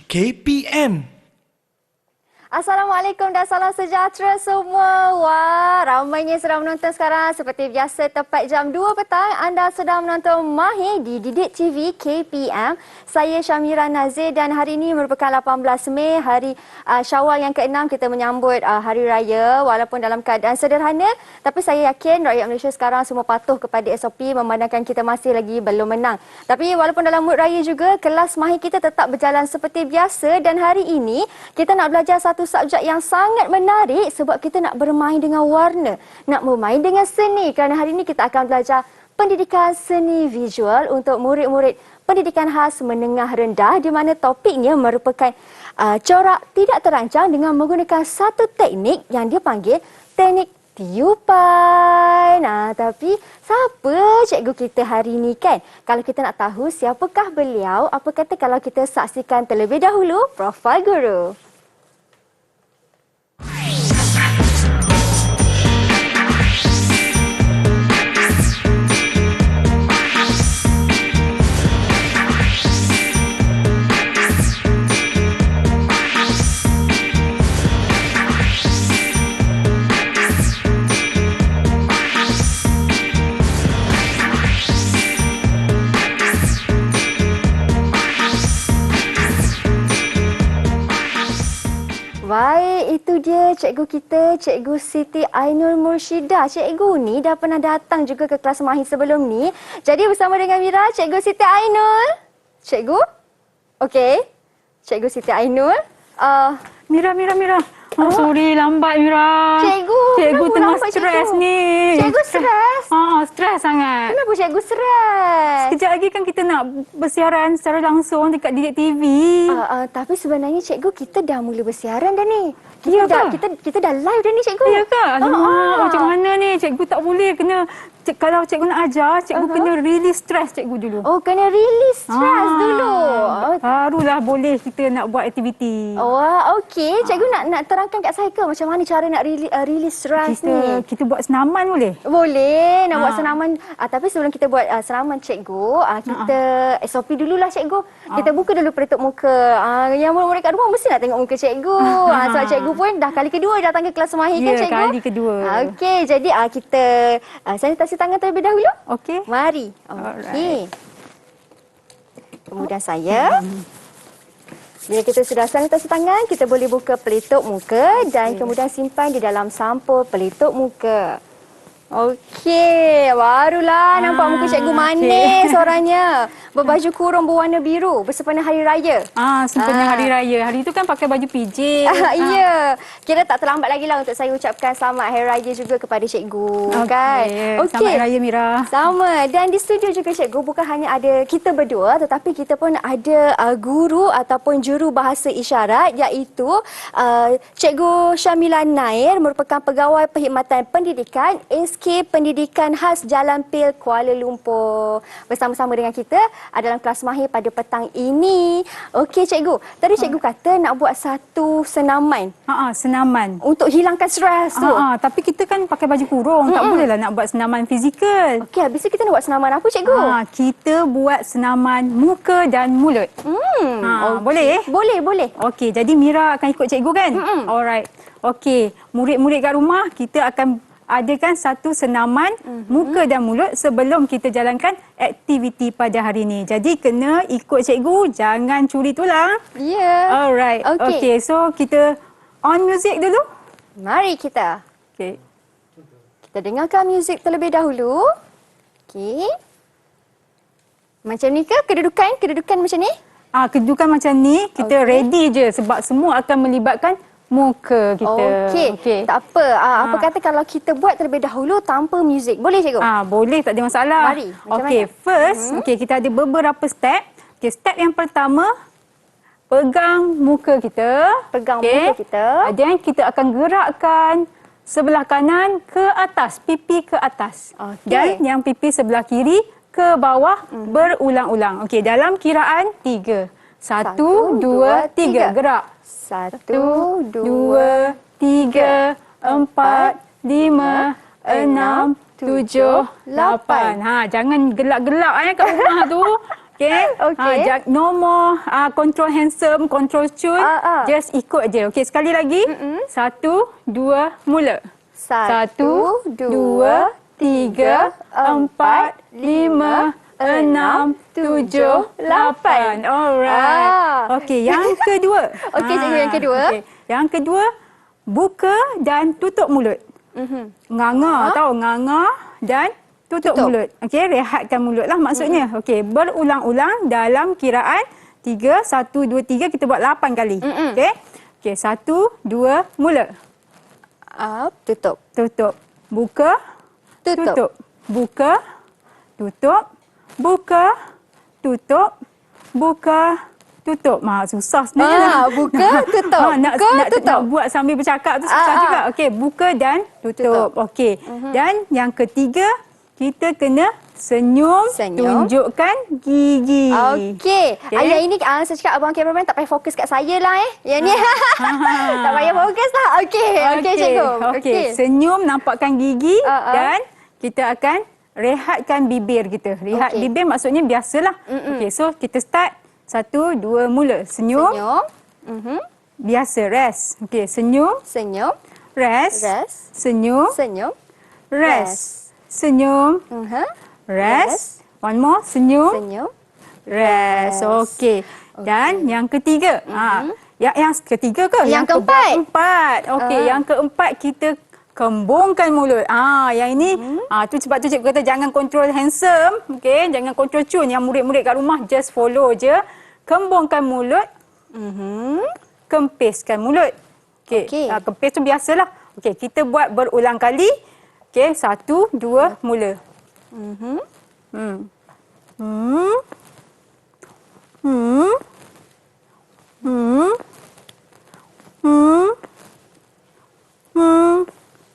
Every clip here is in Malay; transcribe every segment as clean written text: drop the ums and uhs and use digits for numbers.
KPM. Assalamualaikum dan salam sejahtera semua. Wah, ramainya sedang menonton sekarang. Seperti biasa, tepat jam 2 petang, anda sedang menonton Mahir di Didik TV KPM. Saya Syamira Nazir dan hari ini merupakan 18 Mei, hari Syawal yang ke-6. Kita menyambut Hari Raya walaupun dalam keadaan sederhana. Tapi saya yakin rakyat Malaysia sekarang semua patuh kepada SOP memandangkan kita masih lagi belum menang. Tapi walaupun dalam mood raya juga, kelas Mahir kita tetap berjalan seperti biasa. Dan hari ini, kita nak belajar satu subjek yang sangat menarik sebab kita nak bermain dengan warna, nak bermain dengan seni. Kerana hari ini kita akan belajar pendidikan seni visual untuk murid-murid pendidikan khas menengah rendah di mana topiknya merupakan corak tidak terancang dengan menggunakan satu teknik yang dia panggil teknik tiupan. Tapi siapa cikgu kita hari ini kan? Kalau kita nak tahu siapakah beliau, apa kata kalau kita saksikan terlebih dahulu profil guru. Baik, itu dia cikgu kita, Cikgu Siti Ainul Murshidah. Cikgu ni dah pernah datang juga ke kelas Mahir sebelum ni. Jadi bersama dengan Mira, Cikgu Siti Ainul. Cikgu? Okey. Cikgu Siti Ainul. Mira. Sorry, lambat Mira. Cikgu tengah stres ni. Cikgu stres? Stres sangat. Kenapa cikgu stres? Sekejap lagi kan kita nak bersiaran secara langsung dekat Didik TV. Tapi sebenarnya cikgu kita dah mula bersiaran dah ni. Ya ke? Kita dah live dah ni cikgu. Ya ke? Alamak, macam mana ni? Cikgu tak boleh kena... Kalau cikgu nak ajar, cikgu kena release stres cikgu dulu. Oh, kena release stres dulu. Barulah boleh kita nak buat aktiviti. Wah, okey. Cikgu nak terangkan kat saya ke macam mana cara nak release stres ni? Kita buat senaman boleh? Boleh, nak buat senaman. Tapi sebelum kita buat senaman cikgu, kita SOP dululah cikgu. Kita buka dulu pelitup muka. Yang murid-murid kat rumah mesti nak tengok muka cikgu. Sebab cikgu pun dah kali kedua datang ke kelas Mahir kan cikgu? Kali kedua. Okey, jadi kita sanitasi tangan terlebih dahulu. Okey. Mari. Okey. Kemudian saya. Bila kita sudah sanitasi tangan, kita boleh buka pelitup muka dan kemudian simpan di dalam sampul pelitup muka. Okey, barulah nampak muka cikgu manis orangnya. Berbaju kurung berwarna biru bersempena Hari Raya. Sempena Hari Raya. Hari itu kan pakai baju PJ. Ya. Kira tak terlambat lagi lah untuk saya ucapkan selamat Hari Raya juga kepada cikgu. Kan? Okey. Selamat Hari Raya Mira. Sama. Dan di studio juga cikgu bukan hanya ada kita berdua tetapi kita pun ada guru ataupun juru bahasa isyarat iaitu Cikgu Syamila Nair merupakan pegawai perkhidmatan pendidikan SK Pendidikan Khas Jalan Pil Kuala Lumpur. Bersama-sama dengan kita dalam kelas Mahir pada petang ini. Okey cikgu, tadi cikgu kata nak buat satu senaman. Senaman. Untuk hilangkan stres tu. Tapi kita kan pakai baju kurung, tak bolehlah nak buat senaman fizikal. Okey, habis tu kita nak buat senaman apa cikgu? Kita buat senaman muka dan mulut. Boleh? Boleh. Okey, jadi Mira akan ikut cikgu kan? Alright. Okey, murid-murid kat rumah kita akan adakan satu senaman muka dan mulut sebelum kita jalankan aktiviti pada hari ini. Jadi kena ikut cikgu, jangan curi tulang. Ya. Alright. Okey, so kita on music dulu. Mari kita. Okey. Kita dengarkan muzik terlebih dahulu. Okey. Macam ni ke kedudukan macam ni? Kedudukan macam ni, kita ready je sebab semua akan melibatkan muka kita. Okey. Tak apa. Apa kata kalau kita buat terlebih dahulu tanpa muzik? Boleh cikgu? Boleh, tak ada masalah. Mari. Okey, first, kita ada beberapa step. Okey, step yang pertama, pegang muka kita. Muka kita. Dan kita akan gerakkan sebelah kanan ke atas, pipi ke atas. Dan yang pipi sebelah kiri ke bawah berulang-ulang. Okey, dalam kiraan 3. 1, 2, 3. Gerak. 1, 2, 3, 4, 5, 6, 7, 8. Jangan gelak-gelak kat rumah tu. Okay? Okey. No more control handsome, control cun. Just ikut je. Okay, sekali lagi. 1, 2, mula. 1, 2, 3, 4, 5, 6, 7, 8. Alright. Okey, yang kedua. Okey, cikgu, yang kedua. Okay. Yang kedua, buka dan tutup mulut. Nganga, tahu? Nganga dan tutup mulut. Okey, rehatkan mulut lah maksudnya. Okey, berulang-ulang dalam kiraan 3, 1, 2, 3. Kita buat 8 kali. Okey. Okey, 1, 2, mula. Up, tutup. Tutup. Buka. Tutup. Buka. Tutup. Buka. Tutup. Buka. Tutup. Susah sebenarnya. Buka, tutup. Nak buat sambil bercakap tu susah juga. Okey, buka dan tutup. Okey. Dan yang ketiga, kita kena senyum. Tunjukkan gigi. Okey. Ayah ini saya cakap abang kameraman tak payah fokus kat saya lah Yang ni. Tak payah fokus lah. Okey, cikgu. Okey. Senyum, nampakkan gigi dan kita akan rehatkan bibir kita. Rehat bibir maksudnya biasalah. Okey, so kita start. 1, 2, mula. Senyum. Biasa, rest. Okey, senyum. Rest. Senyum. Rest. Senyum. Rest. One more. Senyum. Rest. Okey. Dan yang ketiga. Yang ketiga ke? Yang keempat. Keempat. Okey, yang keempat kita kembungkan mulut. Yang ini tu sebab tu cikgu kata jangan control handsome, okey, jangan control cun. Yang murid-murid kat rumah just follow je. Kembungkan mulut. Kempiskan mulut. Okey. Kempis tu biasalah. Okey, kita buat berulang kali. Okey, 1, 2, mula.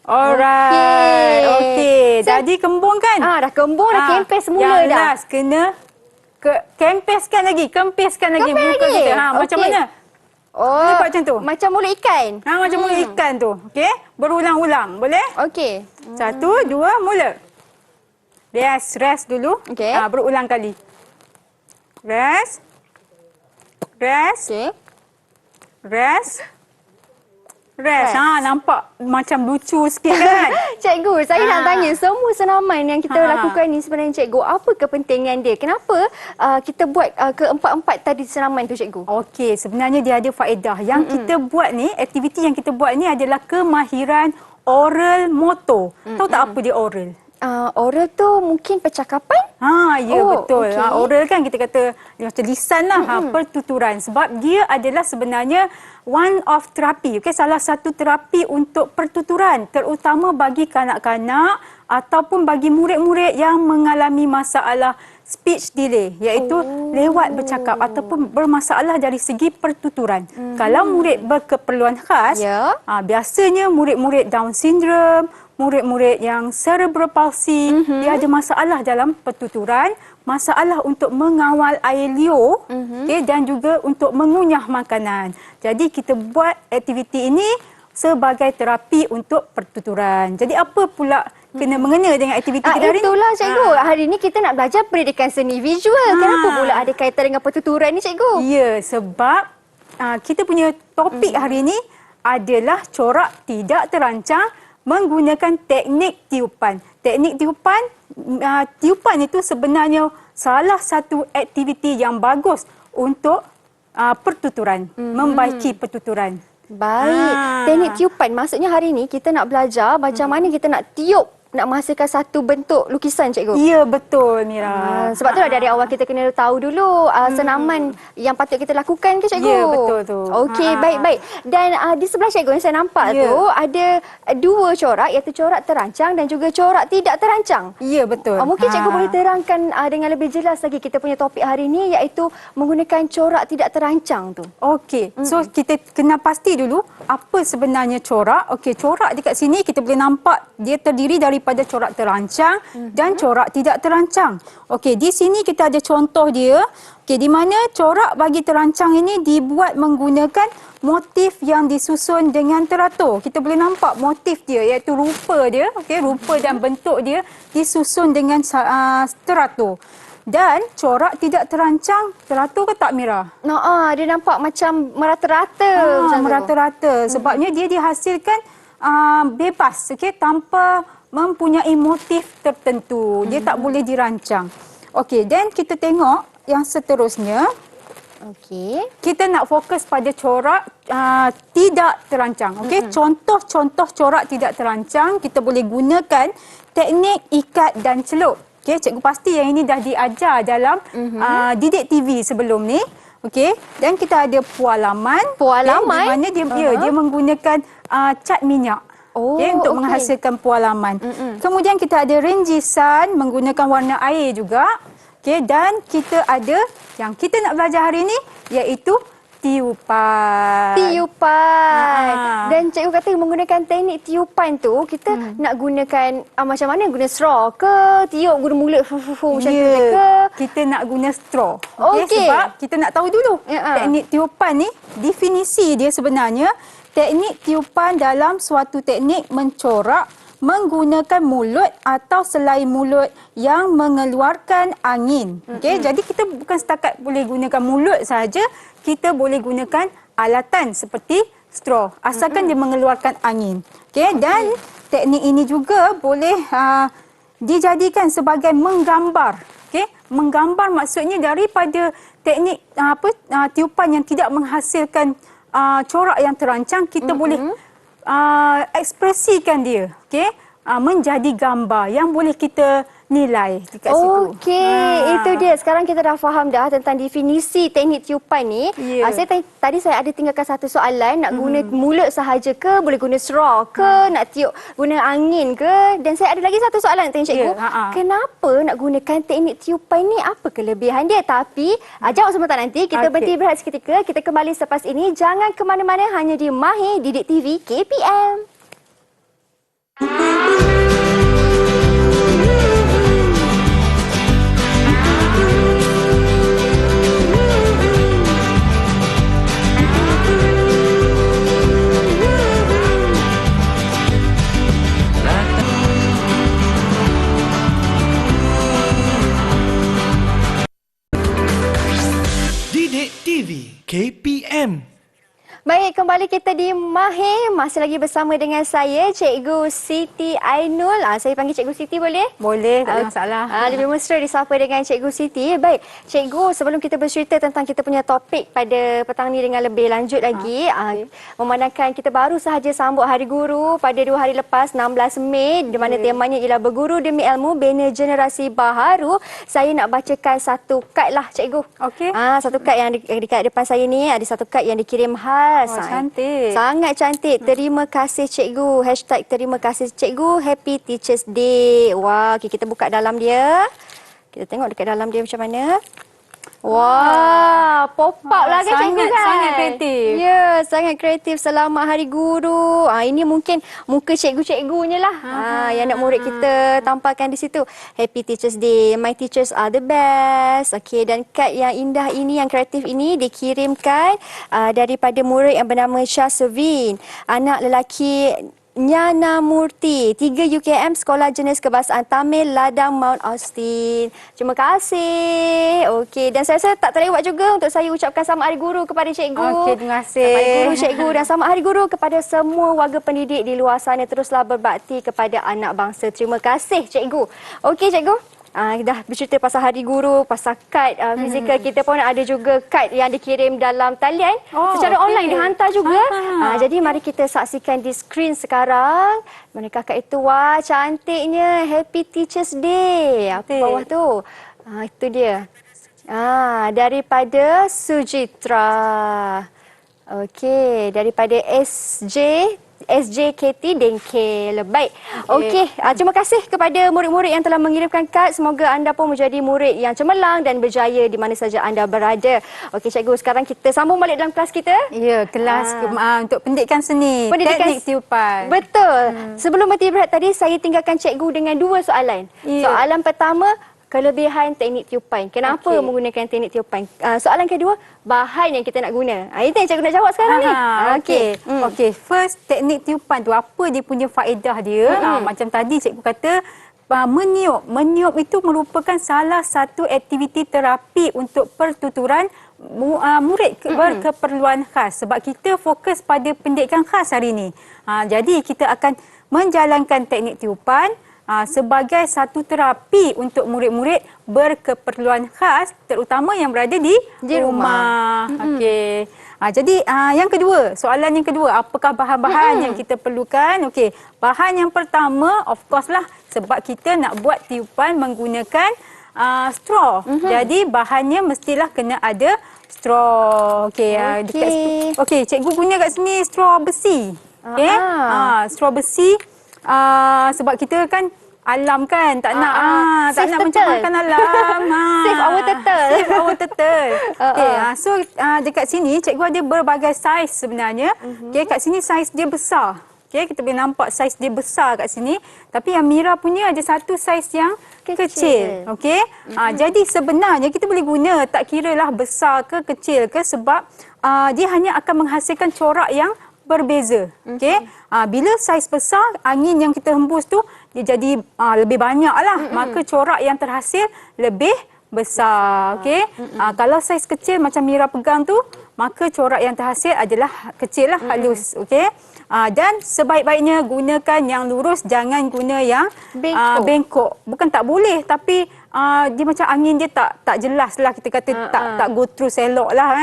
Alright. Okey. Jadi kembung kan? Dah kembung, dah kempes semula dah. Yang last kena kempiskan lagi. Kempiskan lagi muka kita. Macam mana? Boleh buat macam tu? Macam mulut ikan. Macam mulut ikan tu. Okey? Berulang-ulang. Boleh? Okey. 1, 2, mula. Rest dulu. Okey. Berulang kali. Rest. Okey. Rest. Nampak macam lucu sikit kan? Cikgu, saya nak tanya, semua senaman yang kita lakukan ni sebenarnya cikgu, apa kepentingan dia? Kenapa kita buat keempat-empat tadi senaman tu cikgu? Okey, sebenarnya dia ada faedah. Yang kita buat ni, aktiviti yang kita buat ni adalah kemahiran oral motor. Tahu tak apa dia oral? Oral tu mungkin percakapan? Betul. Okay. Oral kan kita kata dia macam lisan lah, pertuturan. Sebab dia adalah sebenarnya one of terapi. Okay, salah satu terapi untuk pertuturan, terutama bagi kanak-kanak ataupun bagi murid-murid yang mengalami masalah speech delay, iaitu lewat bercakap ataupun bermasalah dari segi pertuturan. Kalau murid berkeperluan khas, biasanya murid-murid Down syndrome, murid-murid yang cerebral palsy, dia ada masalah dalam pertuturan, masalah untuk mengawal air liur, dan juga untuk mengunyah makanan. Jadi kita buat aktiviti ini sebagai terapi untuk pertuturan. Jadi apa pula kena mengena dengan aktiviti kita hari ini? Itulah cikgu. Hari ini kita nak belajar pendidikan seni visual. Kenapa pula ada kaitan dengan pertuturan ni cikgu? Ya, sebab kita punya topik hari ini adalah corak tidak terancang menggunakan teknik tiupan. Teknik tiupan, tiupan itu sebenarnya salah satu aktiviti yang bagus untuk pertuturan, membaiki pertuturan. Baik. Teknik tiupan, maksudnya hari ini kita nak belajar macam mana kita nak tiup, nak menghasilkan satu bentuk lukisan cikgu. Ya, betul Mira. Sebab itulah dari awal kita kena tahu dulu senaman yang patut kita lakukan ke cikgu? Ya, betul tu. Okey, baik-baik. Dan di sebelah cikgu yang saya nampak tu ada dua corak, iaitu corak terancang dan juga corak tidak terancang. Ya, betul. Mungkin cikgu boleh terangkan dengan lebih jelas lagi kita punya topik hari ini, iaitu menggunakan corak tidak terancang tu. Okey, so kita kena pasti dulu apa sebenarnya corak. Okey, corak dekat sini kita boleh nampak dia terdiri daripada corak terancang dan corak tidak terancang. Okey, di sini kita ada contoh dia. Okey, di mana corak bagi terancang ini dibuat menggunakan motif yang disusun dengan teratur. Kita boleh nampak motif dia, iaitu rupa dia, okey, rupa dan bentuk dia disusun dengan teratur. Dan corak tidak terancang. Teratur ke tak, Mira? Dia nampak macam merata-rata. macam tu. Merata-rata. Sebabnya dia dihasilkan bebas, okey, tanpa mempunyai motif tertentu. Dia tak boleh dirancang. Okey, dan kita tengok yang seterusnya. Okey. Kita nak fokus pada corak tidak terancang. Okey, contoh-contoh corak tidak terancang kita boleh gunakan teknik ikat dan celup. Okey, cikgu pasti yang ini dah diajar dalam Didik TV sebelum ni. Okey, dan kita ada pualaman. Pualaman? Okay, di mana dia menggunakan cat minyak. Okey, untuk menghasilkan pualaman. Kemudian kita ada rinjisan menggunakan warna air juga. Okey, dan kita ada yang kita nak belajar hari ini iaitu tiupan. Dan cikgu kata menggunakan teknik tiupan tu kita nak gunakan macam mana? Guna straw ke? Tiup guna mulut macam tu ke? Kita nak guna straw. Okey, sebab kita nak tahu dulu teknik tiupan ni, definisi dia sebenarnya teknik tiupan dalam suatu teknik mencorak menggunakan mulut atau selai mulut yang mengeluarkan angin. Okey, jadi kita bukan setakat boleh gunakan mulut saja, kita boleh gunakan alatan seperti straw asalkan dia mengeluarkan angin. Okey, dan teknik ini juga boleh dijadikan sebagai menggambar. Okey, menggambar maksudnya daripada teknik tiupan yang tidak menghasilkan corak yang terancang, kita boleh ekspresikan dia, okey, menjadi gambar yang boleh kita nilai dekat situ. Okey, itu dia. Sekarang kita dah faham dah tentang definisi teknik tiupan ni. Tadi saya ada tinggalkan satu soalan, nak guna mulut sahaja ke, boleh guna straw ke, nak tiup guna angin ke? Dan saya ada lagi satu soalan nak tanya cikgu. Kenapa nak gunakan teknik tiupan ni? Apa kelebihan dia? Tapi jawab sebentar nanti. Kita berhenti berehat seketika. Kita kembali selepas ini. Jangan ke mana-mana, hanya di Mahir Didik TV KPM. Didik TV KPM. Baik, kembali kita di Mahir. Masih lagi bersama dengan saya, Cikgu Siti Ainul. Saya panggil Cikgu Siti boleh? Boleh, tak ada masalah. Lebih mesra disapa dengan Cikgu Siti. Baik, Cikgu, sebelum kita bercerita tentang kita punya topik pada petang ni dengan lebih lanjut lagi, memandangkan kita baru sahaja sambut Hari Guru pada 2 hari lepas, 16 Mei, di mana temanya ialah Berguru Demi Ilmu, Bina Generasi Baharu. Saya nak bacakan satu kad lah, Cikgu. Okey. Satu kad yang dekat depan saya ni, ada satu kad yang dikirim khas. Cantik. Sangat cantik. Terima kasih cikgu. Hashtag terima kasih cikgu. Happy Teachers Day. Wah, okay, kita buka dalam dia. Kita tengok dekat dalam dia macam mana. Wah, pop up lah kan cikgu kan? Sangat kreatif. Ya, sangat kreatif. Selamat Hari Guru. Ini mungkin muka cikgu-cikgunya lah. Yang nak murid kita tampalkan di situ. Happy Teachers Day. My teachers are the best. Okey, dan kad yang indah ini, yang kreatif ini dikirimkan daripada murid yang bernama Syah Sevin. Anak lelaki Nyana Murti, 3 UKM Sekolah Jenis Kebahasaan Tamil Ladang Mount Austin. Terima kasih. Okey, dan saya rasa tak terlewat juga untuk saya ucapkan selamat Hari Guru kepada cikgu. Okey, terima kasih. Selamat Hari Guru cikgu dan selamat Hari Guru kepada semua warga pendidik di luar sana. Teruslah berbakti kepada anak bangsa. Terima kasih cikgu. Okey cikgu. Dah bercerita pasal Hari Guru, pasal kad fizikal, kita pun ada juga kad yang dikirim dalam talian secara online dihantar juga. Jadi mari kita saksikan di skrin sekarang. Manakah kad itu? Wah, cantiknya. Happy Teachers Day. Apa bawah tu? Itu dia. Daripada Sujitra. Okey, daripada SJKT Dengkel. Baik. Okey, terima kasih kepada murid-murid yang telah mengirimkan kad. Semoga anda pun menjadi murid yang cemerlang dan berjaya di mana saja anda berada. Okey cikgu, sekarang kita sambung balik dalam kelas kita. Ya, kelas untuk pendidikan seni, teknik tiupan. Betul. Sebelum berhenti berehat tadi, saya tinggalkan cikgu dengan 2 soalan. Soalan pertama, kelebihan teknik tiupan. Kenapa menggunakan teknik tiupan? Soalan kedua, bahan yang kita nak guna. Itu yang cikgu nak jawab sekarang ni. Okey, first teknik tiupan tu apa dia punya faedah dia? Macam tadi cikgu kata meniup. Meniup itu merupakan salah satu aktiviti terapi untuk pertuturan murid berkeperluan khas. Sebab kita fokus pada pendidikan khas hari ini. Jadi kita akan menjalankan teknik tiupan sebagai satu terapi untuk murid-murid berkeperluan khas, terutama yang berada di rumah. Okey. Jadi yang kedua, soalan yang kedua, apakah bahan-bahan yang kita perlukan? Okey, bahan yang pertama of course lah, sebab kita nak buat tiupan menggunakan straw. Jadi bahannya mestilah kena ada straw. Okey, okey, cikgu guna kat sini straw besi. Okey. Straw besi. Sebab kita kan alam kan, tak nak mencemarkan alam. Save our turtle. Save our turtle. Okay, so dekat sini cikgu ada berbagai saiz sebenarnya. Okay, kat sini saiz dia besar. Okay, kita boleh nampak saiz dia besar kat sini. Tapi yang Mira punya ada satu saiz yang kecil. Okay, jadi sebenarnya kita boleh guna, tak kira lah besar ke kecil ke, sebab dia hanya akan menghasilkan corak yang berbeza. Okey. Bila saiz besar, angin yang kita hembus tu dia jadi lebih banyak lah. Maka corak yang terhasil lebih besar. Okey. Kalau saiz kecil macam Mira pegang tu, maka corak yang terhasil adalah kecil lah, halus. Okey. Dan sebaik-baiknya gunakan yang lurus, jangan guna yang bengkok. Bukan tak boleh, tapi dia macam angin dia tak jelas lah, kita kata tak go through selok lah.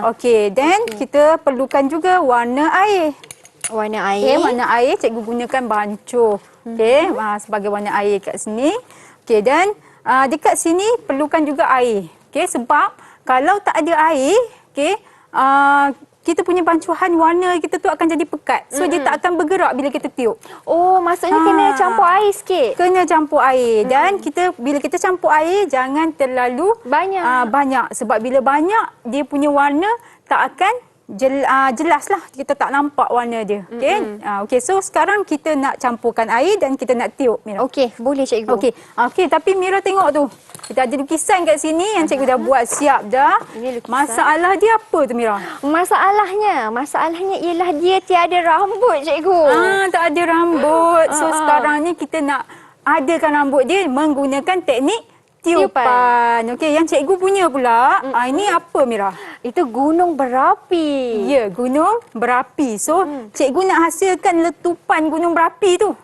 Okey, then kita perlukan juga warna air. Warna air. Okay, warna air cikgu gunakan bancuh. Okey, sebagai warna air kat sini. Okey, dan dekat sini perlukan juga air. Okey, sebab kalau tak ada air, okey, kita punya bancuhan warna kita tu akan jadi pekat. So dia tak akan bergerak bila kita tiup. Oh, maksudnya kena campur air sikit. Kena campur air. Dan bila kita campur air, jangan terlalu banyak. Sebab bila banyak, dia punya warna tak akan jelas lah. Kita tak nampak warna dia. Okey, so sekarang kita nak campurkan air dan kita nak tiup, Mira. Okey, boleh cikgu. Okey, tapi Mira tengok tu. Kita ada lukisan kat sini yang cikgu dah buat siap dah. Masalah dia apa tu, Mira? Masalahnya ialah dia tiada rambut, cikgu. Tak ada rambut. So sekarang ni kita nak adakan rambut dia menggunakan teknik tiupan. Okey, yang cikgu punya pula, ini apa, Mira? Itu gunung berapi. Ya, gunung berapi. So, cikgu nak hasilkan letupan gunung berapi tu.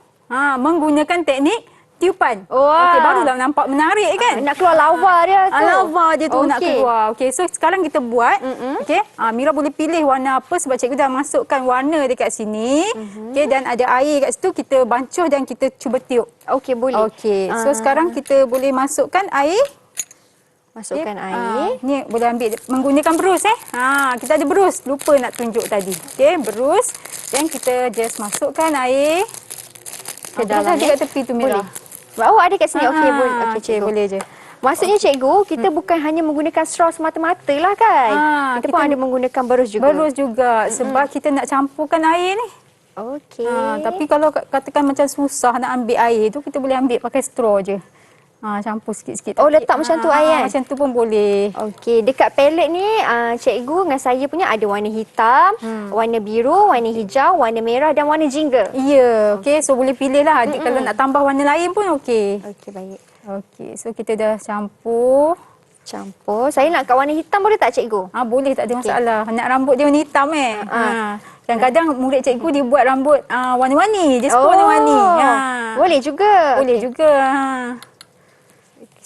Menggunakan teknik tiupan. Okey, barulah nampak menarik kan? Nak keluar lava dia tu. Lava dia tu nak keluar. Okey, so sekarang kita buat. Okey, Mira boleh pilih warna apa sebab cikgu dah masukkan warna dekat sini. Okey, dan ada air kat situ, kita bancuh dan kita cuba tiup. Okey, boleh. Okey, so sekarang kita boleh masukkan air. Masukkan air. Ni boleh ambil menggunakan berus kita ada berus. Lupa nak tunjuk tadi. Okey, berus. Dan kita just masukkan air ke dalam dekat tepi tu, Mira. Oh, ada kat sini. Okey, boleh. Okey, cikgu. Boleh je. Maksudnya cikgu, kita bukan hanya menggunakan straw semata-mata lah kan? Kita pun ada menggunakan berus juga. Berus juga sebab kita nak campurkan air ni. Okey. Tapi kalau katakan macam susah nak ambil air tu, kita boleh ambil pakai straw je. Campur sikit-sikit. Oh, letak macam tu air kan? Macam tu pun boleh. Okey, dekat palette ni cikgu dengan saya punya ada warna hitam, warna biru, warna hijau, warna merah dan warna jingga. Ya, okey. So boleh pilih lah. Kalau nak tambah warna lain pun okey. Okey, baik. Okey, so kita dah campur. Saya nak kat warna hitam boleh tak cikgu? Boleh, tak ada masalah. Nak rambut dia warna hitam Kadang-kadang murid cikgu dia buat rambut warna-warni. Dia suka warna-warni. Boleh juga. Boleh juga.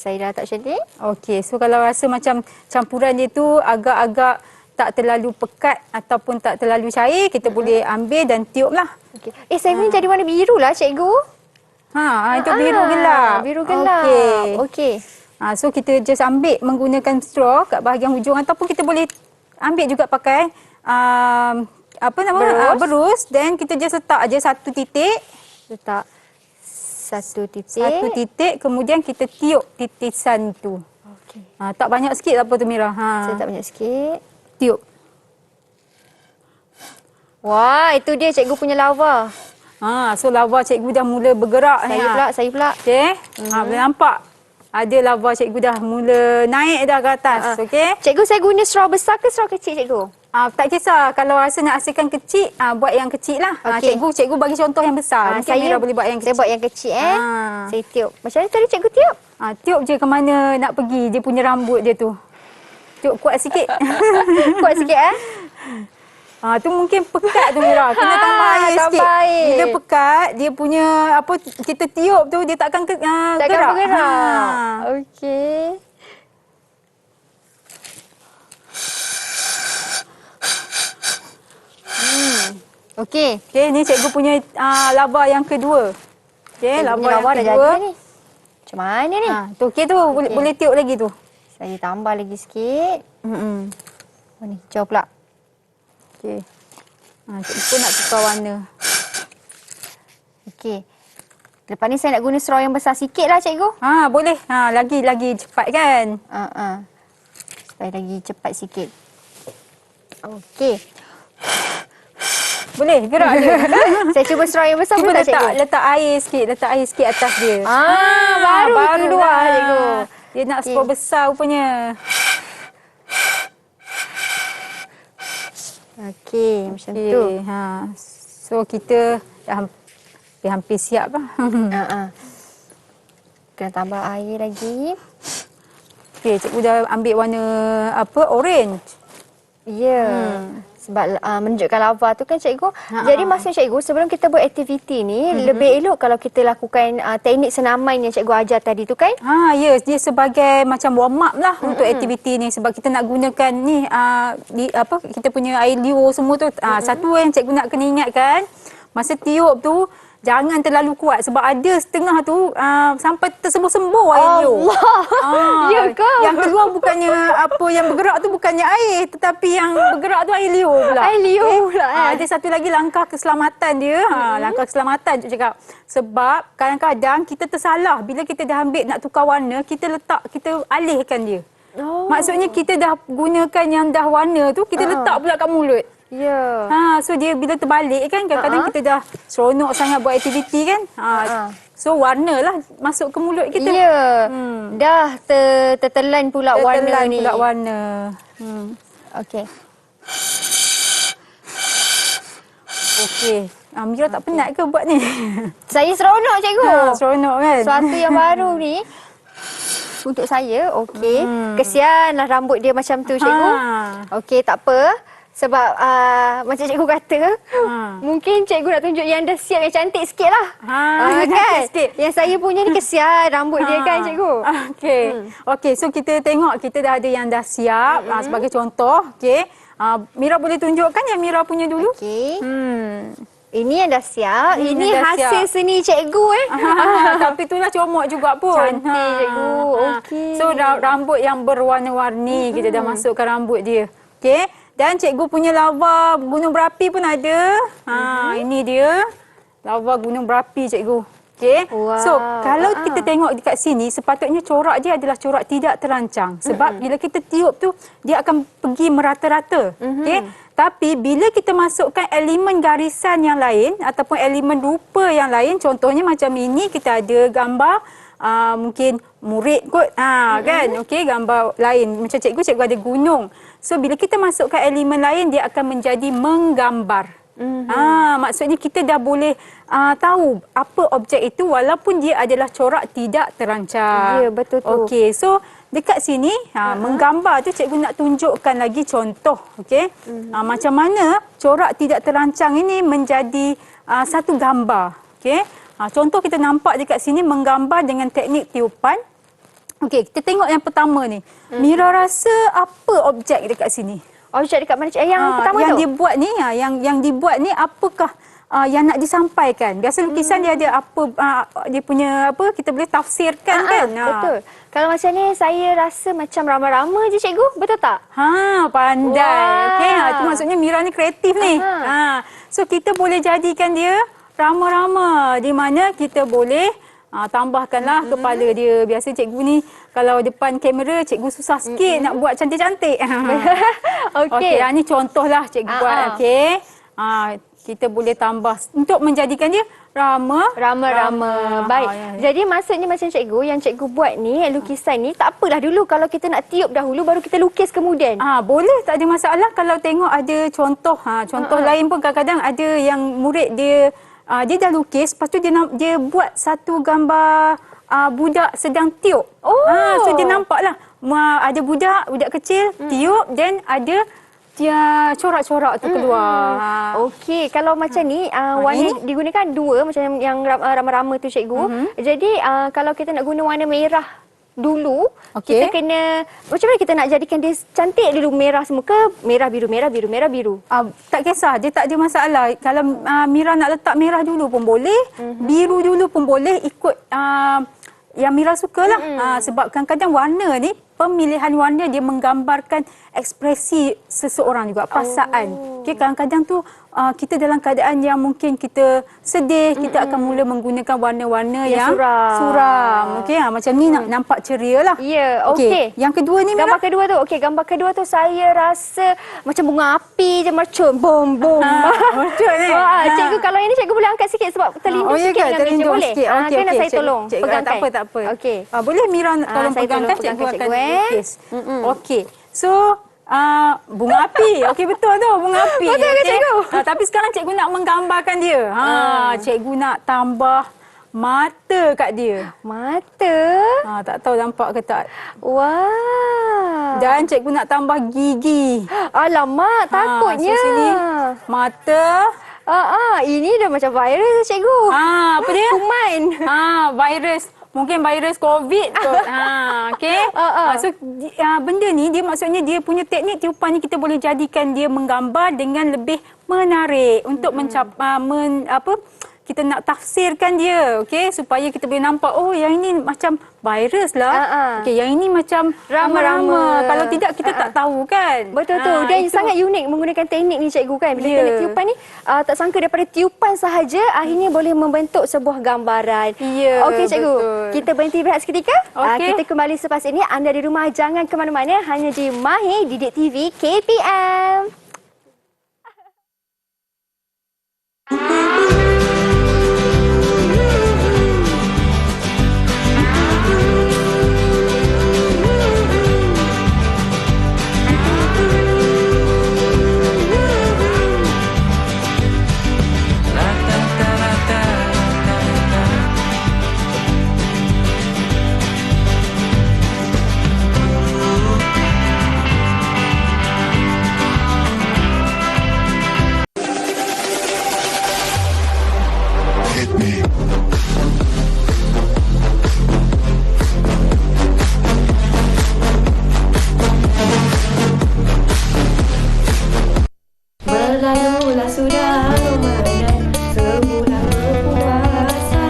Saya dah tak cantik. Okey, so kalau rasa macam campuran dia tu agak-agak tak terlalu pekat ataupun tak terlalu cair, kita boleh ambil dan tiup lah. Okey. Saya punya jadi warna biru lah, cikgu. Itu biru gelap. Biru gelap. Okey. So kita just ambil menggunakan straw kat bahagian hujung ataupun kita boleh ambil juga pakai berus, dan kita just letak aja satu titik. Letak satu titik, kemudian kita tiup titisan tu. Okey. Tak banyak sikit apa tu, Mira? Saya tak banyak sikit. Tiup. Wah, itu dia cikgu punya lava. So lava cikgu dah mula bergerak. Saya pula. Okey. Boleh nampak? Ada lava cikgu dah mula naik dah ke atas. Okey. Cikgu, saya guna straw besar ke straw kecil, cikgu? Tak kisah. Kalau rasa nak hasilkan kecil, buat yang kecil lah. Okey. Cikgu bagi contoh yang besar. Mungkin Mira boleh buat yang kecil. Saya buat yang kecil Ah. Saya tiup. Macam mana tadi cikgu tiup? Tiup je ke mana nak pergi. Dia punya rambut dia tu. Tiup kuat sikit. Kuat sikit Tu mungkin pekat tu Mira. Kena tambah air tambah sikit. air. Bila pekat, dia punya kita tiup tu dia takkan Takkan gerak. bergerak. Okey. Okey. Okey, ni cikgu punya lava yang kedua. Okey, lava yang dah kedua. jadi ni. Macam mana ni? Tu okey tu boleh tiup lagi tu. Saya tambah lagi sikit. Oh ni, hijau pula. Okey. Cikgu pun nak tukar warna. Okey. Lepas ni saya nak guna straw yang besar sikit lah cikgu. Boleh. Lagi cepat kan? Supaya lagi cepat sikit. Okey. Boleh gerak je. Saya cuba straw yang besar Cuba boleh tak cikgu? letak air sikit atas dia. Baru tu keluar lah. cikgu. Dia nak straw besar rupanya. Okey, macam tu. So kita dah hampir siap lah. Kena tambah air lagi. Okey, cikgu dah ambil warna orange. Ya. Sebab menunjukkan lava tu kan cikgu. Jadi maksud cikgu sebelum kita buat aktiviti ni lebih elok kalau kita lakukan teknik senaman yang cikgu ajar tadi tu kan? Ya, dia sebagai macam warm up lah untuk aktiviti ni sebab kita nak gunakan ni kita punya air liur semua tu. Satu yang cikgu nak kena ingatkan, masa tiup tu jangan terlalu kuat sebab ada setengah tu sampai tersembuh-sembuh air liur. Ya ke? Yang keluar bukannya yang bergerak tu bukannya air tetapi yang bergerak tu air liur pula. Air liur pula. Ada satu lagi langkah keselamatan dia. Langkah keselamatan cikgu cakap. Sebab kadang-kadang kita tersalah bila kita dah ambil nak tukar warna, kita alihkan dia. Maksudnya kita dah gunakan yang dah warna tu, kita letak pula kat mulut. Ya. So dia bila terbalik kan kadang-kadang kita dah seronok sangat buat aktiviti kan. So warna lah masuk ke mulut kita. Ya. Dah tertelan pula warna ni. Pula warna. Okey. Okey. Mira tak penat ke buat ni? Saya seronok cikgu. Seronok kan? Suatu yang baru ni untuk saya. Okey. Kesianlah rambut dia macam tu cikgu. Okey, tak apa. Sebab macam cikgu kata, mungkin cikgu nak tunjuk yang dah siap, yang cantik sikit lah. Kan? Sikit. Yang saya punya ni kesian rambut dia kan cikgu. Okey, so kita tengok kita dah ada yang dah siap sebagai contoh. Okey. Mira boleh tunjukkan yang Mira punya dulu? Okey. Ini yang dah siap. Ini dah hasil siap. seni cikgu Tapi itulah comot juga pun. Cantik cikgu. Okey. So rambut yang berwarna-warni kita dah masukkan rambut dia. Okey. Dan cikgu punya lava gunung berapi pun ada. Ini dia. Lava gunung berapi cikgu. Okey. Wow. So, kalau kita tengok dekat sini, sepatutnya corak dia adalah corak tidak terancang. Sebab bila kita tiup tu, dia akan pergi merata-rata. Okey. Tapi bila kita masukkan elemen garisan yang lain ataupun elemen rupa yang lain, contohnya macam ini kita ada gambar mungkin murid kot. Kan? Okey, gambar lain. Macam cikgu ada gunung. So bila kita masukkan elemen lain, dia akan menjadi menggambar. Maksudnya kita dah boleh tahu apa objek itu walaupun dia adalah corak tidak terancang. Ya, betul tu. Okey, so dekat sini menggambar tu cikgu nak tunjukkan lagi contoh. Okey. Macam mana corak tidak terancang ini menjadi satu gambar. Okey. Contoh kita nampak dekat sini menggambar dengan teknik tiupan. Okey, kita tengok yang pertama ni. Mira rasa apa objek dekat sini? Objek dekat mana? Yang pertama yang tu? dibuat ni, yang dibuat ni apakah yang nak disampaikan? Biasa lukisan dia ada apa dia punya apa kita boleh tafsirkan kan? Betul. Kalau macam ni saya rasa macam rama-rama je cikgu, betul tak? Pandai. Okey, itu maksudnya Mira ni kreatif ni. So kita boleh jadikan dia rama-rama di mana kita boleh tambahkanlah kepala dia. Biasa cikgu ni kalau depan kamera cikgu susah sikit nak buat cantik-cantik. Okey, ni contohlah cikgu buat. Okey. kita boleh tambah untuk menjadikan dia rama. Baik. Jadi maksudnya macam cikgu, yang cikgu buat ni, lukisan ni, tak apalah dulu kalau kita nak tiup dahulu baru kita lukis kemudian. Boleh, tak ada masalah kalau tengok ada contoh. Contoh lain pun kadang-kadang ada yang murid dia dah lukis, lepas tu dia buat satu gambar budak sedang tiup. So dia nampaklah ada budak kecil tiup, dan ada dia corak-corak tu keluar. Okey, kalau macam ni warna ini? digunakan dua macam yang rama-rama tu cikgu. Jadi kalau kita nak guna warna merah dulu, kita kena macam mana kita nak jadikan dia cantik dulu, merah semua ke merah biru, merah biru, merah biru? Tak kisah, dia tak ada masalah. Kalau Mira nak letak merah dulu pun boleh, biru dulu pun boleh, ikut yang Mira sukalah. Sebab kadang-kadang warna ni, pemilihan warna dia menggambarkan ekspresi seseorang juga, perasaan. Okey, kadang-kadang tu kita dalam keadaan yang mungkin kita sedih, kita akan mula menggunakan warna-warna yang suram. Okey, macam ni nampak ceria lah. Ya, okey. Yang kedua ni, gambar kedua tu, gambar kedua tu saya rasa macam bunga api je mercun. Bom. Mercun ni. Cikgu, kalau ini cikgu boleh angkat sikit sebab terlindung sikit dengan meja, boleh? Kena saya tolong pegangkan. Tak apa. Okey. Boleh Mira tolong pegangkan, cikgu akan lukis. Okey. So, bunga api. Okey, betul tu, bunga api. Betul ke cikgu? Tapi sekarang cikgu nak menggambarkan dia. Cikgu nak tambah mata kat dia. Mata? Tak tahu nampak ke tak. Wah. Dan cikgu nak tambah gigi. Alamak, takutnya. So sini, mata. Ini dah macam virus cikgu. Apa dia? Kuman. Virus. Mungkin virus COVID kot. Okey. So benda ni dia maksudnya dia punya teknik tiupan ni kita boleh jadikan dia menggambar dengan lebih menarik untuk kita nak tafsirkan dia, okey, supaya kita boleh nampak yang ini macam virus lah. Okey, yang ini macam rama-rama. Kalau tidak kita tak tahu kan. Betul tu. Dan sangat unik menggunakan teknik ni cikgu kan. Bila teknik tiupan ni tak sangka daripada tiupan sahaja akhirnya boleh membentuk sebuah gambaran. Okey cikgu, betul. Kita berhenti berehat seketika. Kita kembali selepas ini. Anda di rumah jangan ke mana-mana, hanya di Mahir Didik TV KPM. Berlalulah sudah Ramadan, sebulan berpuasa.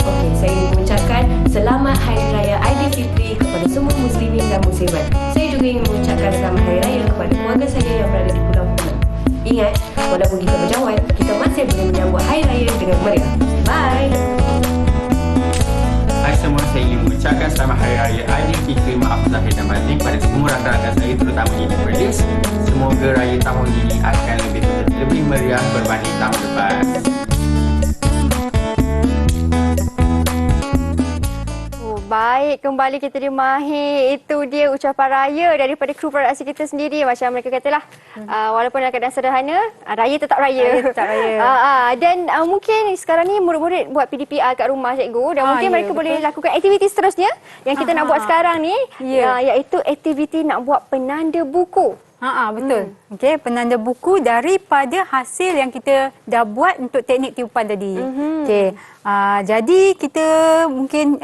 Okey, saya ingin mengucapkan selamat Hari Raya Aidilfitri kepada semua muslimin dan muslimat. Saya juga ingin mengucapkan selamat Hari Raya kepada keluarga saya yang berada di Pulau Pinang. Ingat, walaupun kita berjauhan, kita masih boleh menyambut Hari Raya dengan meriah. Bye! Hai semua, saya ingin mengucapkan selamat Hari Raya Aidilfitri, maaf lahir dan batin kepada semua rakan-rakan saya terutama di Perlis. Semoga raya tahun ini akan lebih meriah berbanding tahun depan. Baik, kembali kita di Mahir. Itu dia ucapan raya daripada kru produksi kita sendiri. Macam mereka katalah, walaupun dalam keadaan sederhana, raya tetap raya. Dan mungkin sekarang ni murid-murid buat PDPR kat rumah cikgu. Dan mungkin mereka boleh lakukan aktiviti seterusnya yang kita nak buat sekarang ni. Iaitu aktiviti nak buat penanda buku. Betul. Okey, penanda buku daripada hasil yang kita dah buat untuk teknik tiupan tadi. Okey. Jadi kita mungkin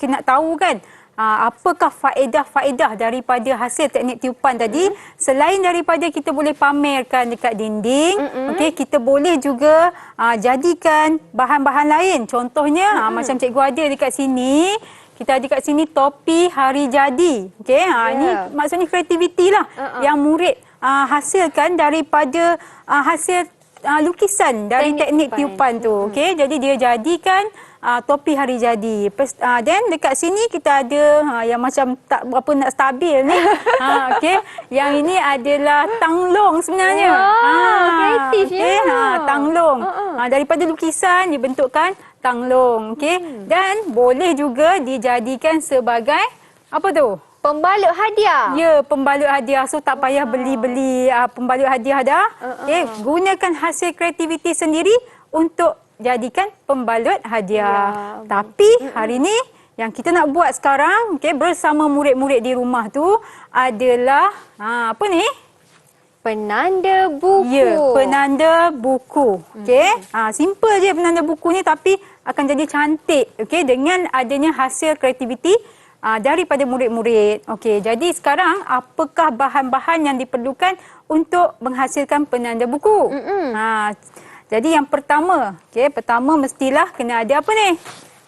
nak tahu kan, apakah faedah-faedah daripada hasil teknik tiupan tadi. Selain daripada kita boleh pamerkan dekat dinding, okey, kita boleh juga jadikan bahan-bahan lain. Contohnya macam cikgu ada dekat sini. Kita ada kat sini topi hari jadi. Okey, ini maksudnya kreativiti lah yang murid hasilkan daripada hasil lukisan dari teknik tiupan tu. Okey, jadi dia jadikan topi hari jadi. Dan dekat sini kita ada yang macam tak berapa nak stabil ni. Okey. Yang ini adalah tanglong sebenarnya. Kreatifnya. Tanglong. Daripada lukisan dibentukkan tanglong. Okey. Dan boleh juga dijadikan sebagai apa tu? Pembalut hadiah. Ya, pembalut hadiah. So tak payah beli-beli pembalut hadiah dah. Okay, gunakan hasil kreativiti sendiri untuk jadikan pembalut hadiah. Tapi hari ni yang kita nak buat sekarang, bersama murid-murid di rumah tu adalah apa ni? Penanda buku. Ya, penanda buku. Okey. Simple je penanda buku ni tapi akan jadi cantik. Okey, dengan adanya hasil kreativiti daripada murid-murid. Okey, jadi sekarang apakah bahan-bahan yang diperlukan untuk menghasilkan penanda buku? Jadi yang pertama, pertama mestilah kena ada apa ni?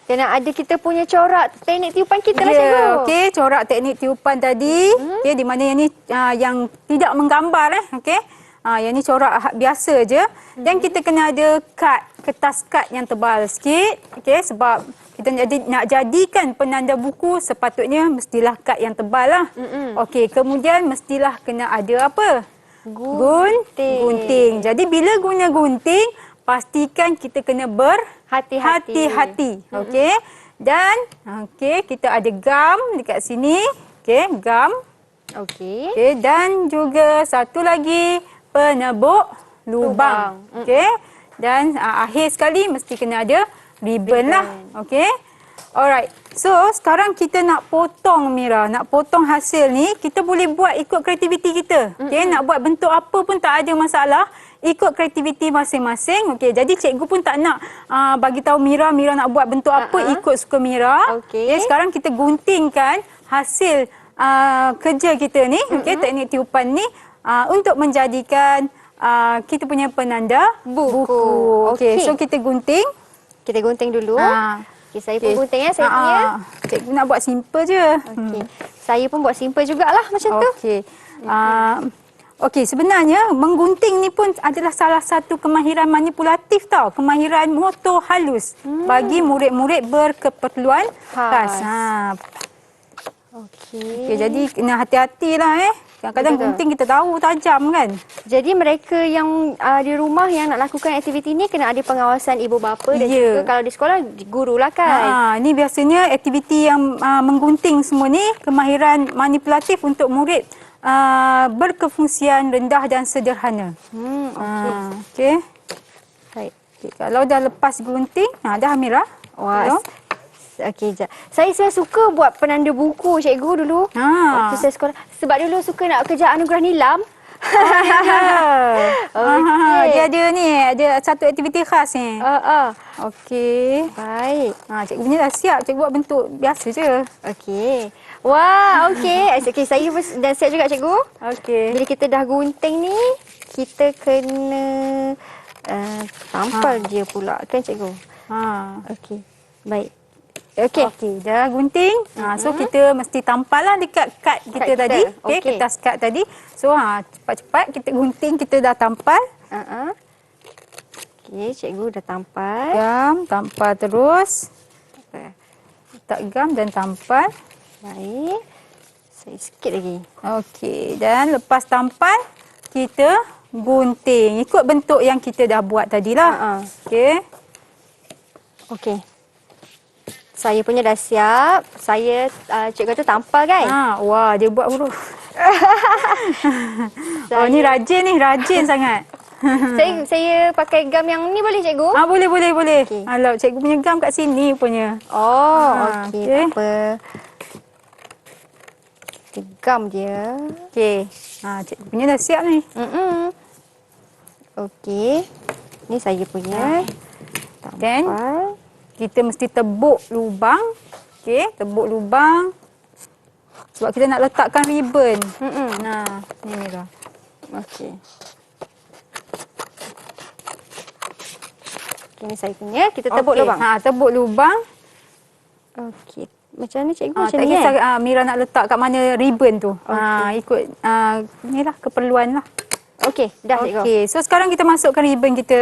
Kena ada kita punya corak teknik tiupan kita lah cikgu. Okey, corak teknik tiupan tadi. Okey, di mana yang ni yang tidak menggambar okey. Yang ni corak biasa je. Dan kita kena ada kertas kad yang tebal sikit. Okey, sebab kita nak jadikan penanda buku sepatutnya mestilah kad yang tebal lah. Okey, kemudian mestilah kena ada apa? Gunting. Jadi bila guna gunting, pastikan kita kena berhati-hati. Okey. Dan kita ada gam dekat sini. Okey, gam. Okey. Dan juga satu lagi penebuk lubang. Okey. Dan akhir sekali mesti kena ada ribbon lah. Okey. Alright. So, sekarang kita nak potong Mira. Nak potong hasil ni, kita boleh buat ikut kreativiti kita. Okey, nak buat bentuk apa pun tak ada masalah. Ikut kreativiti masing-masing. Okey, jadi cikgu pun tak nak bagi tahu Mira nak buat bentuk apa ikut suka Mira. Okey, sekarang kita guntingkan hasil kerja kita ni, teknik tiupan ni untuk menjadikan kita punya penanda buku. Okey, so kita gunting. Kita gunting dulu. Okay, saya pun gunting saya punya. Cikgu nak buat simple je. Okey. Saya pun buat simple jugalah macam tu. Okey. Okey, sebenarnya menggunting ni pun adalah salah satu kemahiran manipulatif tau. Kemahiran motor halus bagi murid-murid berkeperluan khas. Okey, jadi kena hati-hatilah Kadang-kadang gunting kita tahu tajam kan. Jadi mereka yang di rumah yang nak lakukan aktiviti ni kena ada pengawasan ibu bapa dan juga kalau di sekolah guru lah kan. Ni biasanya aktiviti yang menggunting semua ni kemahiran manipulatif untuk murid berkefungsian rendah dan sederhana. Okey. Baik. Kalau dah lepas gunting, dah Amira. Wah. Okey, saya suka buat penanda buku cikgu dulu. Waktu saya sekolah. Sebab dulu suka nak kerja anugerah nilam. Dia ada ni, ada satu aktiviti khas ni. Okey. Baik. Cikgu punya dah siap. Cikgu buat bentuk biasa je. Okey. Wah, okey. Okey, saya dah siap juga cikgu. Okey. Bila kita dah gunting ni, kita kena tampal dia pula kan cikgu? Okey. Baik. Okey, dah gunting. So kita mesti tampal lah dekat kad kita tadi. Okey, kertas kad tadi. So cepat-cepat kita gunting, kita dah tampal. Okey, cikgu dah tampal. Gam, tampal terus. Letak gam dan tampal. Baik. Saya sikit lagi. Okey, dan lepas tampal, kita gunting. Ikut bentuk yang kita dah buat tadilah. Okey. Okey. Saya punya dah siap. Saya cikgu tu tampal kan? Wah, dia buat huruf. Ni rajin sangat. Saya pakai gam yang ni boleh cikgu? Boleh. Okay. Alah, cikgu punya gam kat sini punya. Okey. Tak apa. Kita gam dia. Okey. Cikgu punya dah siap ni. Okey. Ni saya punya. Then kita mesti tebuk lubang. Okey, tebuk lubang. Sebab kita nak letakkan ribbon. Ni Mira. Okey. Ini saya punya. Kita tebuk lubang. Tebuk lubang. Okey. Macam mana cikgu? Tak kisah Mira nak letak kat mana ribbon tu. Ikut ni lah keperluan lah. Okey, dah cikgu. Okey, so sekarang kita masukkan ribbon kita.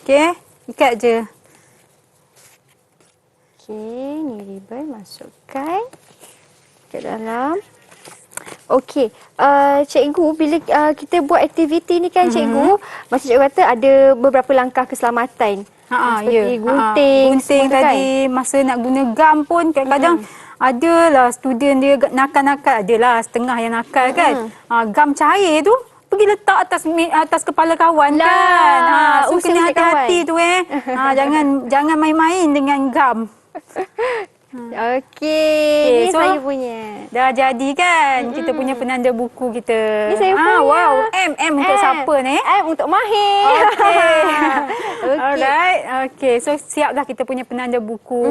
Okey, ikat je. Okey, ni ribbon masukkan ke dalam. Okey, cikgu bila kita buat aktiviti ni kan cikgu, macam cikgu kata ada beberapa langkah keselamatan. Seperti gunting Gunting semua tu tadi, masa nak guna gam pun kadang-kadang adalah student dia nakal-nakal, adalah setengah yang nakal kan. Gam cair tu pergi letak atas kepala kawan Lah, kan. So usah kena dekat hati-hati kawan. tu jangan main-main dengan gam. Okey, ni so saya punya. dah jadi kan kita punya penanda buku kita. Ni saya punya. Wow, M untuk siapa ni? M untuk Mahir. Okey. Okey. Alright. Okey, so siap dah kita punya penanda buku.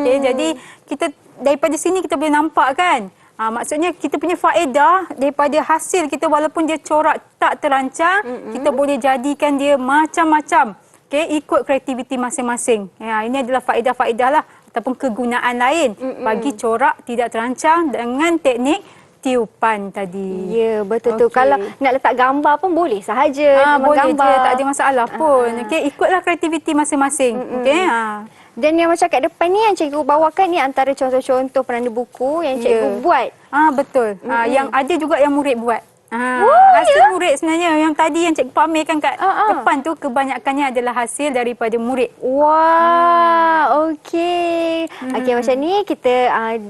Okey, jadi kita daripada sini kita boleh nampak kan? Maksudnya kita punya faedah daripada hasil kita walaupun dia corak tak terancang, kita boleh jadikan dia macam-macam. Okey, ikut kreativiti masing-masing. Ya, ini adalah faedah-faedah lah ataupun kegunaan lain bagi corak tidak terancang dengan teknik tiupan tadi. Ya, betul tu. Kalau nak letak gambar pun boleh sahaja. Boleh gambar. je, tak ada masalah pun. Okey, ikutlah kreativiti masing-masing. Okey. Dan yang macam kat depan ni yang cikgu bawakan ni antara contoh-contoh penanda buku yang cikgu buat. Betul. Yang ada juga yang murid buat. Hasil murid sebenarnya yang tadi yang cikgu pamerkan kat depan tu kebanyakannya adalah hasil daripada murid. Wah, okey. Okey, macam ni kita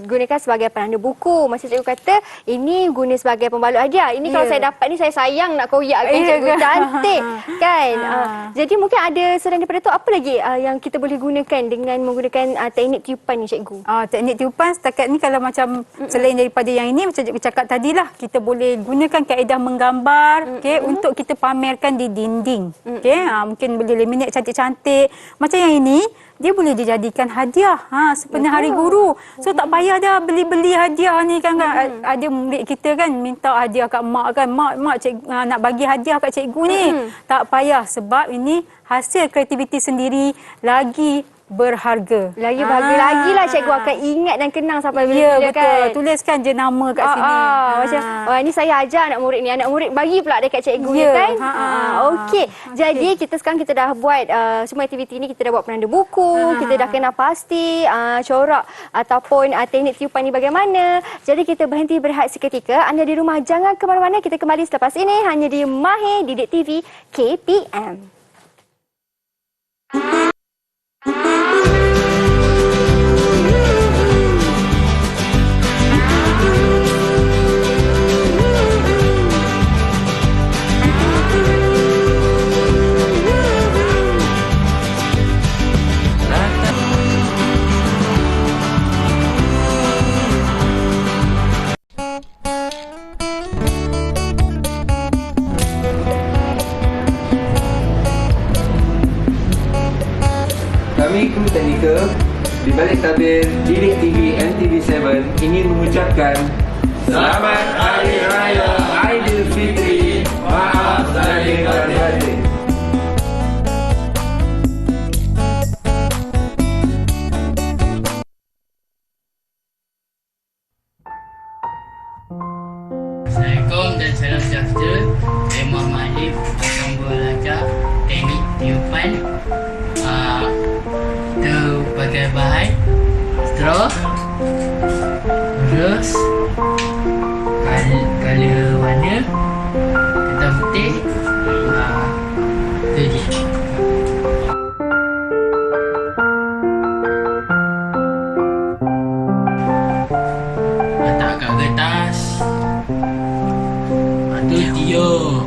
gunakan sebagai penanda buku. Macam cikgu kata, ini guna sebagai pembalut hadiah. Ini kalau saya dapat ni saya sayang nak koyakkan cikgu. Cantik kan? Jadi mungkin ada selain daripada tu apa lagi yang kita boleh gunakan dengan menggunakan teknik tiupan ni cikgu? Teknik tiupan setakat ni kalau macam selain daripada yang ini macam cikgu cakap tadilah kita boleh gunakan kaedah menggambar untuk kita pamerkan di dinding. Mungkin boleh laminate cantik-cantik. Macam yang ini dia boleh dijadikan hadiah sepenuh hari guru. So tak payah dah beli-beli hadiah ni kan. Ada murid kita kan minta hadiah kat mak kan. Mak nak bagi hadiah kat cikgu ni. Tak payah sebab ini hasil kreativiti sendiri lagi berharga. Lagi berharga lagi lah cikgu akan ingat dan kenang sampai bila-bila betul. kan. Tuliskan je nama kat sini. Macam ni saya ajar anak murid ni. Anak murid bagi pula dekat cikgu ni kan. Okey. Jadi kita sekarang kita dah buat semua aktiviti ni. Kita dah buat penanda buku. Kita dah kenal pasti corak ataupun teknik tiupan ni bagaimana. Jadi kita berhenti berehat seketika. Anda di rumah jangan ke mana-mana. Kita kembali selepas ini hanya di Mahir Didik TV KPM. Kami kru teknikal di balik tabir Didik TV MTV7 ingin mengucapkan Selamat Hari Raya Aidilfitri. Maaf lahir dan batin. Assalamualaikum dan salam sejahtera. Saya Muhammad Alif akan belajar teknik tiupan. Kita pakai bahan straw, terus color warna hitam putih, itu je. Letak kat kertas. Itu tiup.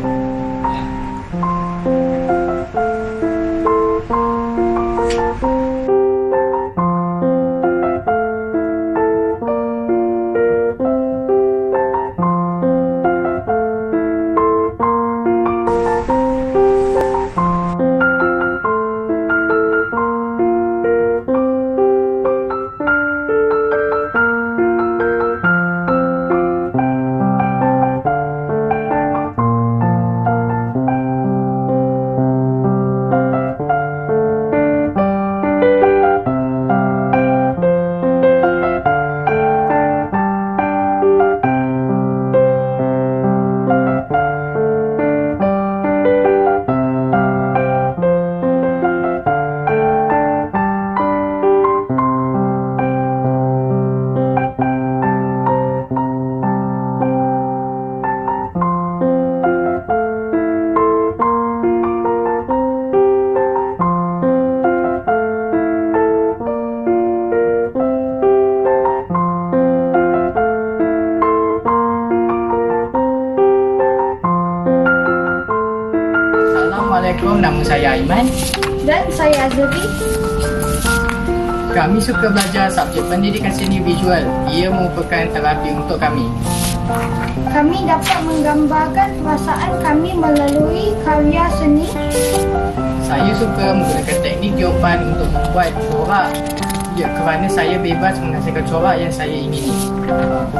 Assalamualaikum, nama saya Aiman. Dan saya Azri. Kami suka belajar subjek pendidikan seni visual. Ia merupakan terapi untuk kami. Kami dapat menggambarkan perasaan kami melalui karya seni. Saya suka menggunakan teknik jawapan untuk membuat corak. Ya, kerana saya bebas menghasilkan corak yang saya ingini.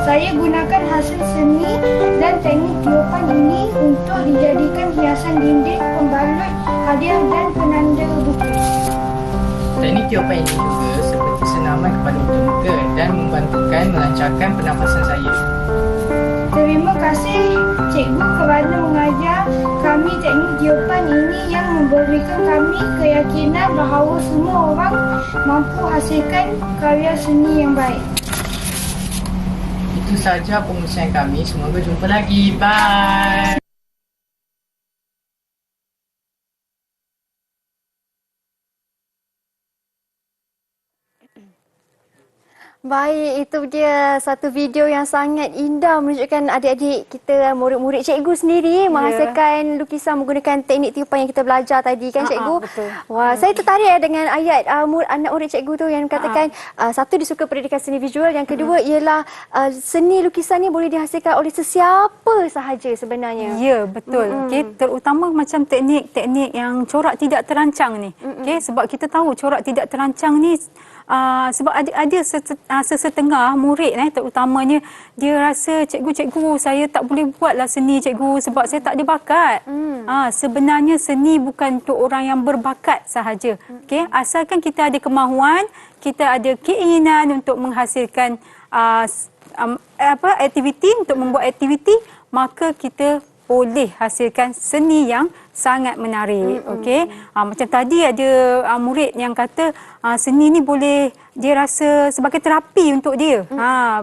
Saya gunakan hasil seni dan teknik jawapan ini untuk dijadikan hiasan dinding, pembalut, hadiah dan penanda buku. Teknik jawapan ini juga seperti senaman kepada untuk muka dan membantukan melancarkan pernafasan saya. Terima kasih cikgu kerana mengajar kami teknik jawapan ini yang memberikan kami keyakinan bahawa semua orang mampu hasilkan karya seni yang baik. Itu sahaja pengursian kami. Semoga jumpa lagi. Bye. Baik, itu dia satu video yang sangat indah menunjukkan adik-adik kita, murid-murid cikgu sendiri menghasilkan lukisan menggunakan teknik tiupan yang kita belajar tadi kan cikgu. Betul. Wah, saya tertarik dengan ayat anak murid cikgu tu yang katakan satu dia suka pendidikan seni visual, yang kedua ialah seni lukisan ni boleh dihasilkan oleh sesiapa sahaja sebenarnya. Ya, betul. Okey, terutama macam teknik-teknik yang corak tidak terancang ni. Okey, sebab kita tahu corak tidak terancang ni sebab ada sesetengah murid terutamanya dia rasa cikgu saya tak boleh buatlah seni cikgu sebab saya tak ada bakat. Sebenarnya seni bukan untuk orang yang berbakat sahaja. Okey, asalkan kita ada kemahuan, kita ada keinginan untuk menghasilkan aktiviti, untuk membuat aktiviti, maka kita boleh hasilkan seni yang sangat menarik. Okey. Macam tadi ada murid yang kata seni ni boleh dia rasa sebagai terapi untuk dia.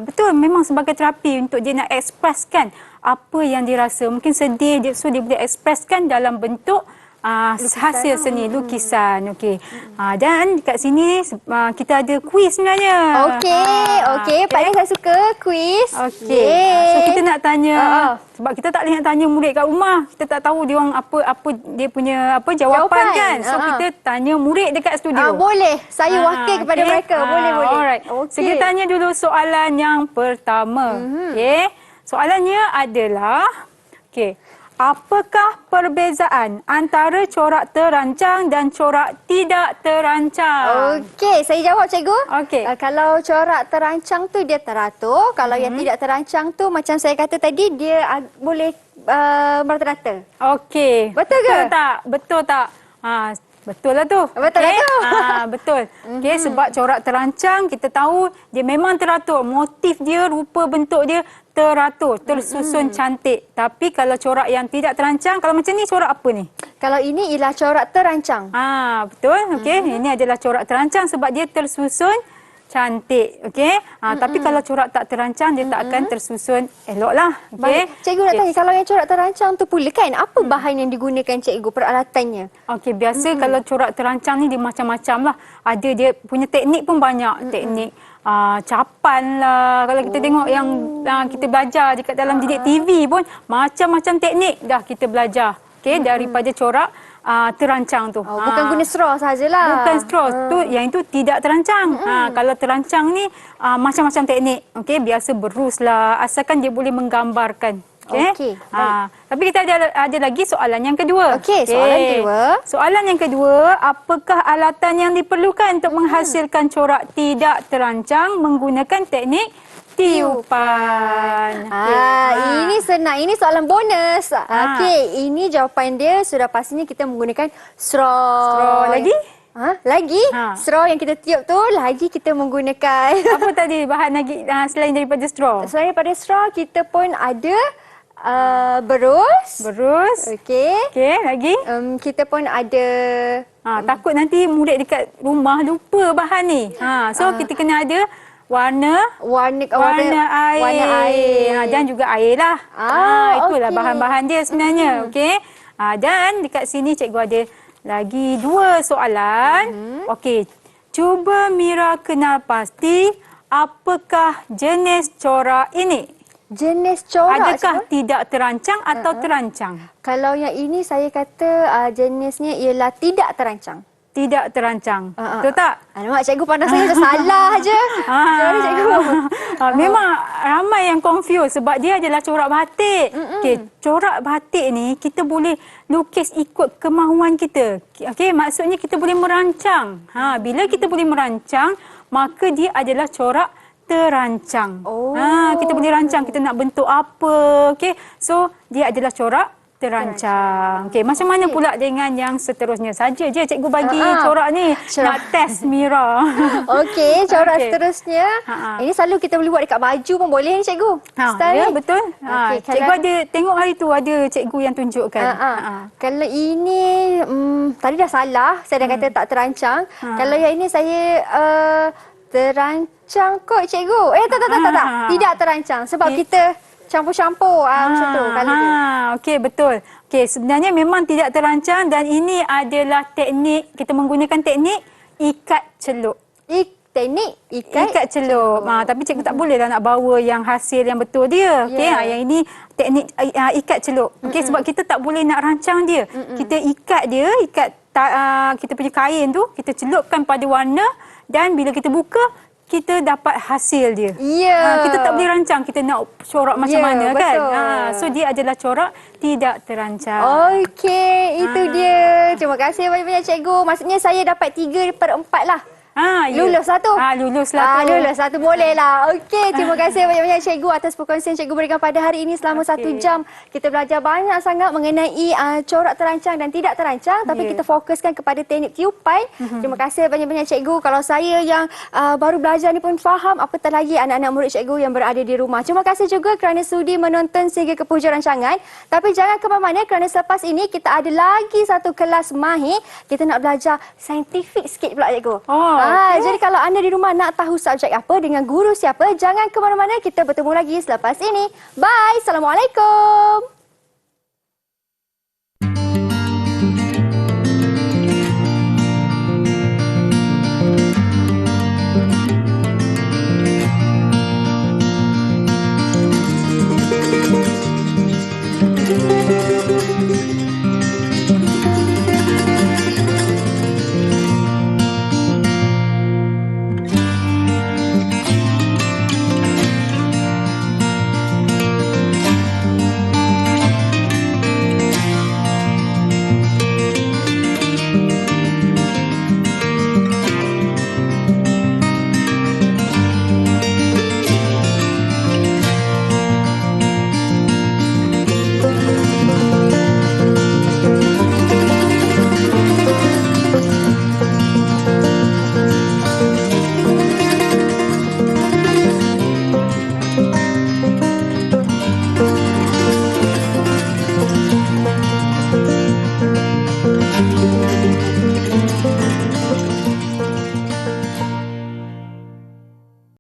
Betul, memang sebagai terapi untuk dia nak ekspreskan apa yang dia rasa. Mungkin sedih, so dia boleh ekspreskan dalam bentuk hasil seni lukisan. Okey. Dan dekat sini kita ada kuis sebenarnya. Okey. Pak saya suka kuis. Okey. So kita nak tanya sebab kita tak boleh nak tanya murid kat rumah. Kita tak tahu dia orang apa dia punya jawapan kan. So kita tanya murid dekat studio. Boleh. Saya wakil kepada mereka. Boleh. Alright. So kita tanya dulu soalan yang pertama. Okey. Soalannya adalah apakah perbezaan antara corak terancang dan corak tidak terancang? Okey, saya jawab cikgu. Okey. Kalau corak terancang tu dia teratur, kalau yang tidak terancang tu macam saya kata tadi dia boleh merata-rata. Okey. Betul ke? Betul tak? Betul lah tu. Betul lah tu. Betul. Okey, sebab corak terancang kita tahu dia memang teratur. Motif dia, rupa bentuk dia teratur, tersusun cantik. Tapi kalau corak yang tidak terancang, kalau macam ni corak apa ni? Kalau ini ialah corak terancang. Betul. Okey, ini adalah corak terancang sebab dia tersusun cantik. Okey. Tapi kalau corak tak terancang dia tak akan tersusun eloklah. Okey. Cikgu nak tanya, kalau yang corak terancang tu pula kan, apa bahan yang digunakan cikgu, peralatannya? Okey, biasa kalau corak terancang ni dia macam-macam lah. Ada dia punya teknik pun banyak. Teknik capan lah. Kalau kita tengok yang kita belajar dekat dalam didik TV pun macam-macam teknik dah kita belajar. Okey, daripada corak terancang tu. Bukan guna straw sahajalah. Bukan straw. Yang itu tidak terancang. Kalau terancang ni macam-macam teknik. Okey, biasa berus lah. Asalkan dia boleh menggambarkan. Okey. Tapi kita ada lagi soalan yang kedua. Okey, soalan kedua. Soalan yang kedua, apakah alatan yang diperlukan untuk menghasilkan corak tidak terancang menggunakan teknik tiupan? Ini senang. Ini soalan bonus. Okey, ini jawapan dia sudah pastinya kita menggunakan straw. Straw lagi? Lagi? Straw yang kita tiup tu lagi kita menggunakan. Apa tadi bahan lagi selain daripada straw? Selain daripada straw kita pun ada berus. Okey. Okey, lagi? Kita pun ada takut nanti murid dekat rumah lupa bahan ni. So kita kena ada warna air. Dan juga air lah. Itulah bahan-bahan dia sebenarnya. Okey. Dan dekat sini cikgu ada lagi 2 soalan. Okey. Cuba Mira kenal pasti apakah jenis corak ini? Jenis corak. Adakah cikgu? tidak terancang atau terancang? Kalau yang ini saya kata jenisnya ialah tidak terancang. Tidak terancang. Betul tak? Alamak, cikgu pandang saya macam salah je. Macam mana cikgu? Memang ramai yang confuse sebab dia adalah corak batik. Okey, corak batik ni kita boleh lukis ikut kemahuan kita. Okey, maksudnya kita boleh merancang. Bila kita boleh merancang, maka dia adalah corak terancang. Kita boleh rancang kita nak bentuk apa. Okey, so dia adalah corak terancang. Okey, macam mana pula dengan yang seterusnya? Saja je cikgu bagi corak ni. Nak test Mira. Okey, corak seterusnya. Ini selalu kita boleh buat dekat baju pun boleh ni cikgu. Style Ya, ni. betul. Okey, Cikgu ada tengok hari tu ada cikgu yang tunjukkan. Kalau ini tadi dah salah, saya dah kata tak terancang. Kalau yang ini saya terancang kot cikgu. Tak. Tidak terancang sebab kita campur-campur macam tu kalau dia. Okey, betul. Okey, sebenarnya memang tidak terancang dan ini adalah teknik, kita menggunakan teknik ikat celup. Teknik Ikat celup. Tapi cikgu tak bolehlah nak bawa yang hasil yang betul dia. Okey, yang ini teknik ikat celup. Okey, sebab kita tak boleh nak rancang dia. Kita ikat dia, kita punya kain tu, kita celupkan pada warna dan bila kita buka kita dapat hasil dia. Kita tak boleh rancang kita nak corak macam mana kan. So dia adalah corak tidak terancang. Okey, itu dia. Terima kasih banyak-banyak cikgu. Maksudnya saya dapat 3/4 lah. Lulus lah tu. Lulus lah tu. Lulus lah tu, boleh lah. Okey, terima kasih banyak-banyak cikgu atas perkongsian cikgu berikan pada hari ini selama 1 jam. Kita belajar banyak sangat mengenai corak terancang dan tidak terancang. Tapi kita fokuskan kepada teknik tiupan. Terima kasih banyak-banyak cikgu. Kalau saya yang baru belajar ni pun faham, apatah lagi anak-anak murid cikgu yang berada di rumah. Terima kasih juga kerana sudi menonton sehingga ke penghujung rancangan. Tapi jangan ke mana-mana kerana selepas ini kita ada lagi satu kelas mahir. Kita nak belajar saintifik sikit pula cikgu. Jadi kalau anda di rumah nak tahu subjek apa dengan guru siapa, jangan ke mana-mana. Kita bertemu lagi selepas ini. Bye. Assalamualaikum.